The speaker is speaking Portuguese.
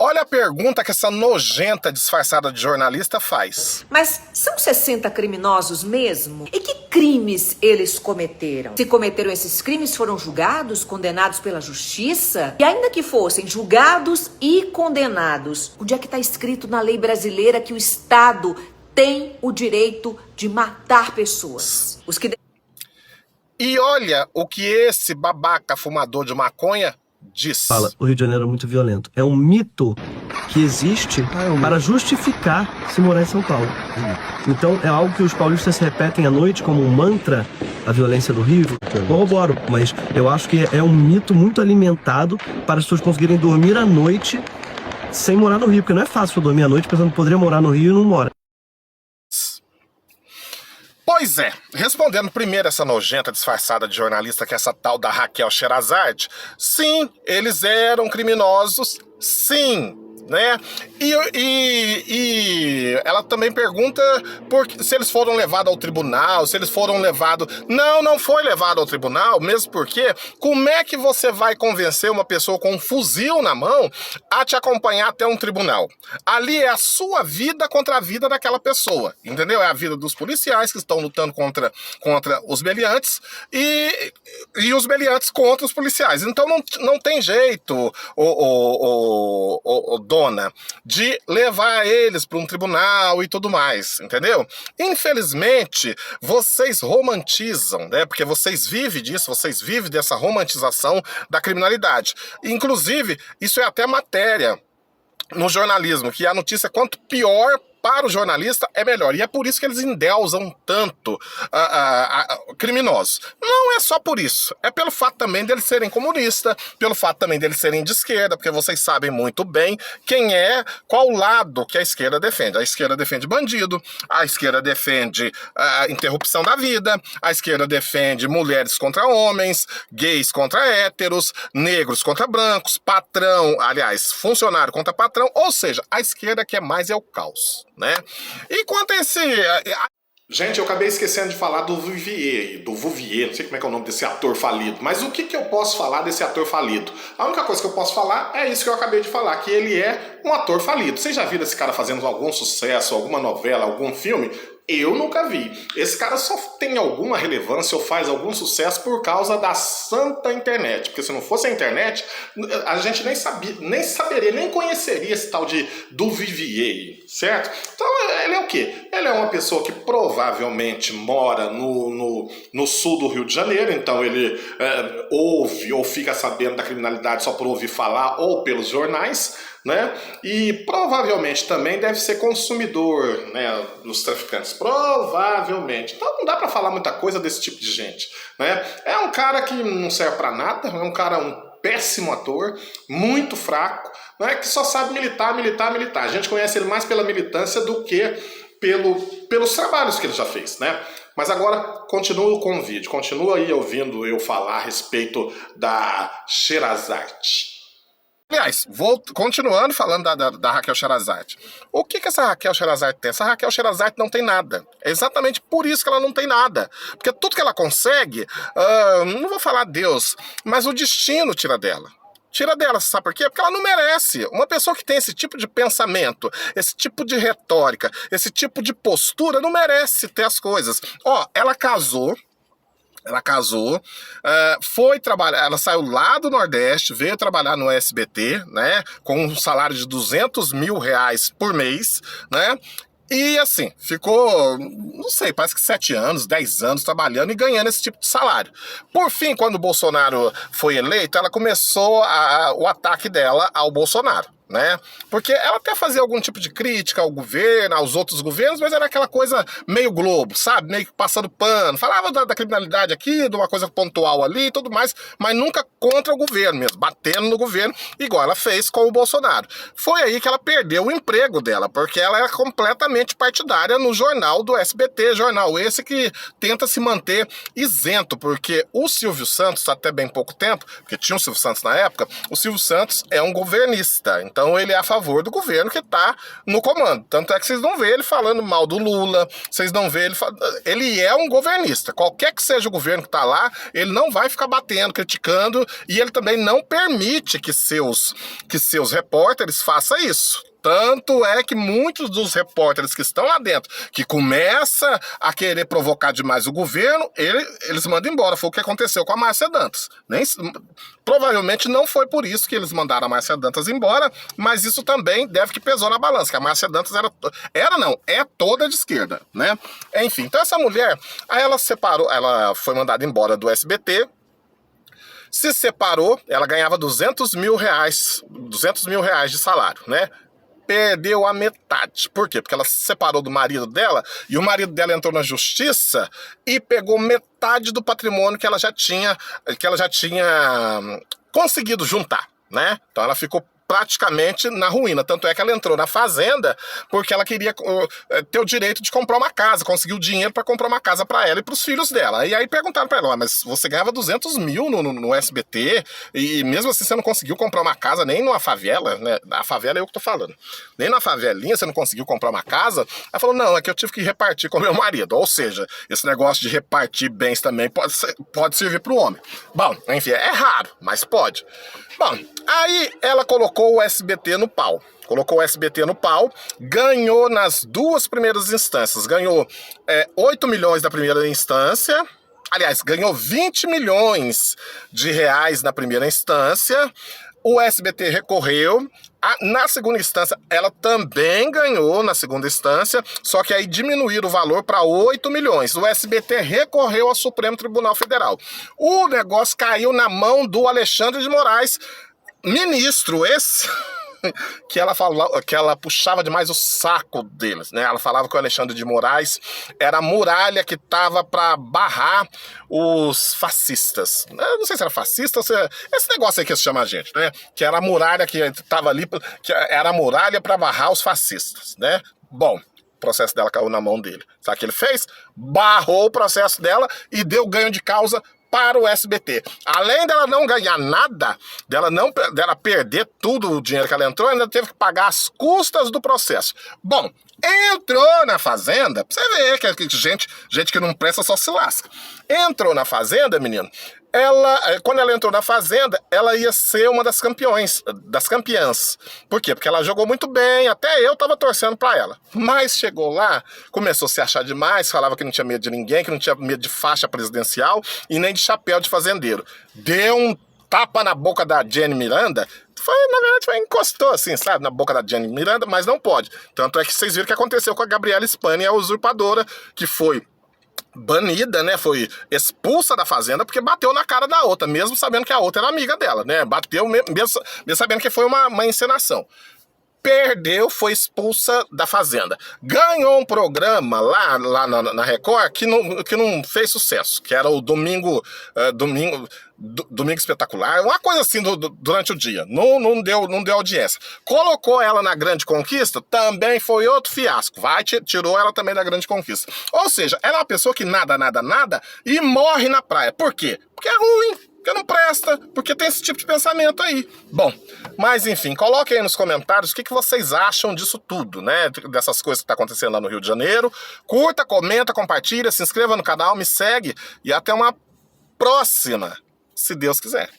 Olha a pergunta que essa nojenta disfarçada de jornalista faz. Mas são 60 criminosos mesmo? E que crimes eles cometeram? Se cometeram esses crimes, foram julgados, condenados pela justiça? E ainda que fossem julgados e condenados, onde é que está escrito na lei brasileira que o Estado tem o direito de matar pessoas? E olha o que esse babaca fumador de maconha diz. Fala, o Rio de Janeiro é muito violento. É um mito que existe para justificar se morar em São Paulo. Então é algo que os paulistas repetem à noite como um mantra, a violência do Rio. Corroboro, mas eu acho que é um mito muito alimentado para as pessoas conseguirem dormir à noite sem morar no Rio, porque não é fácil dormir à noite pensando que poderia morar no Rio e não mora. Pois é, respondendo primeiro essa nojenta disfarçada de jornalista que é essa tal da Raquel Sherazade, sim, eles eram criminosos, sim, né? E ela também pergunta se eles foram levados ao tribunal, se eles foram levados... Não foi levado ao tribunal, mesmo porque como é que você vai convencer uma pessoa com um fuzil na mão a te acompanhar até um tribunal? Ali é a sua vida contra a vida daquela pessoa, entendeu? É a vida dos policiais que estão lutando contra os meliantes e os meliantes contra os policiais. Então não tem jeito, dona, de levar eles para um tribunal e tudo mais, entendeu? Infelizmente, vocês romantizam, né? Porque vocês vivem disso, vocês vivem dessa romantização da criminalidade. Inclusive, isso é até matéria no jornalismo, que a notícia, quanto pior para o jornalista, é melhor. E é por isso que eles endeusam tanto criminosos. Não é só por isso. É pelo fato também deles serem comunistas, pelo fato também deles serem de esquerda, porque vocês sabem muito bem qual lado que a esquerda defende. A esquerda defende bandido, a esquerda defende a interrupção da vida, a esquerda defende mulheres contra homens, gays contra héteros, negros contra brancos, funcionário contra patrão, ou seja, a esquerda quer mais é o caos, né? E quanto a esse... Gente, eu acabei esquecendo de falar do Vivier, não sei como é que é o nome desse ator falido, mas o que eu posso falar desse ator falido? A única coisa que eu posso falar é isso que eu acabei de falar, que ele é um ator falido. Vocês já viram esse cara fazendo algum sucesso, alguma novela, algum filme? Eu nunca vi. Esse cara só tem alguma relevância ou faz algum sucesso por causa da santa internet. Porque se não fosse a internet, a gente nem saberia, nem conheceria esse tal do Vivier, certo? Então ele é o quê? Ele é uma pessoa que provavelmente mora no sul do Rio de Janeiro, então ele ouve ou fica sabendo da criminalidade só por ouvir falar ou pelos jornais, né? E provavelmente também deve ser consumidor, né, nos traficantes, provavelmente. Então não dá pra falar muita coisa desse tipo de gente, né? É um cara que não serve pra nada, é um péssimo ator, muito fraco, né, que só sabe militar. A gente conhece ele mais pela militância do que pelos trabalhos que ele já fez, né? Mas agora continua com o vídeo, continua aí ouvindo eu falar a respeito da Sherazade. Aliás, continuando falando da Raquel Sherazade. O que essa Raquel Sherazade tem? Essa Raquel Sherazade não tem nada. É exatamente por isso que ela não tem nada. Porque tudo que ela consegue, não vou falar Deus, mas o destino tira dela. Tira dela, sabe por quê? Porque ela não merece. Uma pessoa que tem esse tipo de pensamento, esse tipo de retórica, esse tipo de postura, não merece ter as coisas. Ela casou, foi trabalhar, ela saiu lá do Nordeste, veio trabalhar no SBT, né, com um salário de R$200 mil por mês, né, e assim, ficou, não sei, parece que 7 anos, 10 anos trabalhando e ganhando esse tipo de salário. Por fim, quando o Bolsonaro foi eleito, ela começou o ataque dela ao Bolsonaro, né? Porque ela até fazia algum tipo de crítica ao governo, aos outros governos, mas era aquela coisa meio Globo, sabe? Meio que passando pano. Falava da criminalidade aqui, de uma coisa pontual ali e tudo mais, mas nunca contra o governo mesmo, batendo no governo, igual ela fez com o Bolsonaro. Foi aí que ela perdeu o emprego dela, porque ela era completamente partidária no jornal do SBT, jornal esse que tenta se manter isento, porque o Silvio Santos, até bem pouco tempo, porque tinha o Silvio Santos na época, o Silvio Santos é um governista. Então ele é a favor do governo que está no comando. Tanto é que vocês não vê ele falando mal do Lula, vocês não vê ele... Ele é um governista. Qualquer que seja o governo que está lá, ele não vai ficar batendo, criticando, e ele também não permite que seus repórteres façam isso. Tanto é que muitos dos repórteres que estão lá dentro, que começam a querer provocar demais o governo, eles mandam embora. Foi o que aconteceu com a Márcia Dantas. Provavelmente não foi por isso que eles mandaram a Márcia Dantas embora, mas isso também deve que pesou na balança, que a Márcia Dantas é toda de esquerda, né? Enfim, então essa mulher, aí ela separou, ela foi mandada embora do SBT, se separou, ela ganhava 200 mil reais de salário, né? Perdeu a metade. Por quê? Porque ela se separou do marido dela e o marido dela entrou na justiça e pegou metade do patrimônio que ela já tinha conseguido juntar, né? Então ela ficou praticamente na ruína. Tanto é que ela entrou na fazenda porque ela queria ter o direito de comprar uma casa, conseguiu dinheiro para comprar uma casa para ela e para os filhos dela. E aí perguntaram para ela, mas você ganhava 200 mil no SBT e mesmo assim você não conseguiu comprar uma casa nem numa favela, né? A favela é eu que tô falando. Nem na favelinha você não conseguiu comprar uma casa. Ela falou, não, é que eu tive que repartir com meu marido. Ou seja, esse negócio de repartir bens também pode servir para o homem. Bom, enfim, é raro, mas pode. Bom, aí ela colocou o SBT no pau. Ganhou nas duas primeiras instâncias. Ganhou 8 milhões da primeira instância. Aliás, ganhou 20 milhões de reais na primeira instância. O SBT recorreu. Na segunda instância, ela também ganhou na segunda instância, só que aí diminuíram o valor para 8 milhões. O SBT recorreu ao Supremo Tribunal Federal. O negócio caiu na mão do Alexandre de Moraes, ministro esse... que ela puxava demais o saco deles, né? Ela falava que o Alexandre de Moraes era a muralha que tava para barrar os fascistas. Eu não sei se era fascista ou se era... Esse negócio aí que se chama a gente, né? Que era a muralha que tava ali, que era a muralha para barrar os fascistas, né? Bom, o processo dela caiu na mão dele. Sabe o que ele fez? Barrou o processo dela e deu ganho de causa para o SBT. Além dela não ganhar nada, dela perder tudo o dinheiro que ela entrou, ainda teve que pagar as custas do processo. Bom, entrou na Fazenda, pra você ver que gente que não presta só se lasca. Entrou na Fazenda, menino, quando ela entrou na Fazenda, ela ia ser uma das campeãs. Por quê? Porque ela jogou muito bem, até eu tava torcendo pra ela. Mas chegou lá, começou a se achar demais, falava que não tinha medo de ninguém, que não tinha medo de faixa presidencial e nem de chapéu de fazendeiro. Deu um tapa na boca da Jenny Miranda, na verdade, encostou assim, sabe, na boca da Jenny Miranda, mas não pode. Tanto é que vocês viram o que aconteceu com a Gabriela Spani, a usurpadora, que foi banida, né, foi expulsa da Fazenda porque bateu na cara da outra, mesmo sabendo que a outra era amiga dela, né, bateu mesmo sabendo que foi uma encenação. Perdeu, foi expulsa da Fazenda. Ganhou um programa lá na Record que não fez sucesso, que era o Domingo Espetacular, uma coisa assim durante o dia. Não deu audiência. Colocou ela na Grande Conquista, também foi outro fiasco. Tirou ela também da Grande Conquista. Ou seja, ela é uma pessoa que nada e morre na praia. Por quê? Porque é ruim. Porque não presta, porque tem esse tipo de pensamento aí. Bom, mas enfim, coloquem aí nos comentários o que vocês acham disso tudo, né? Dessas coisas que tá acontecendo lá no Rio de Janeiro. Curta, comenta, compartilha, se inscreva no canal, me segue e até uma próxima, se Deus quiser.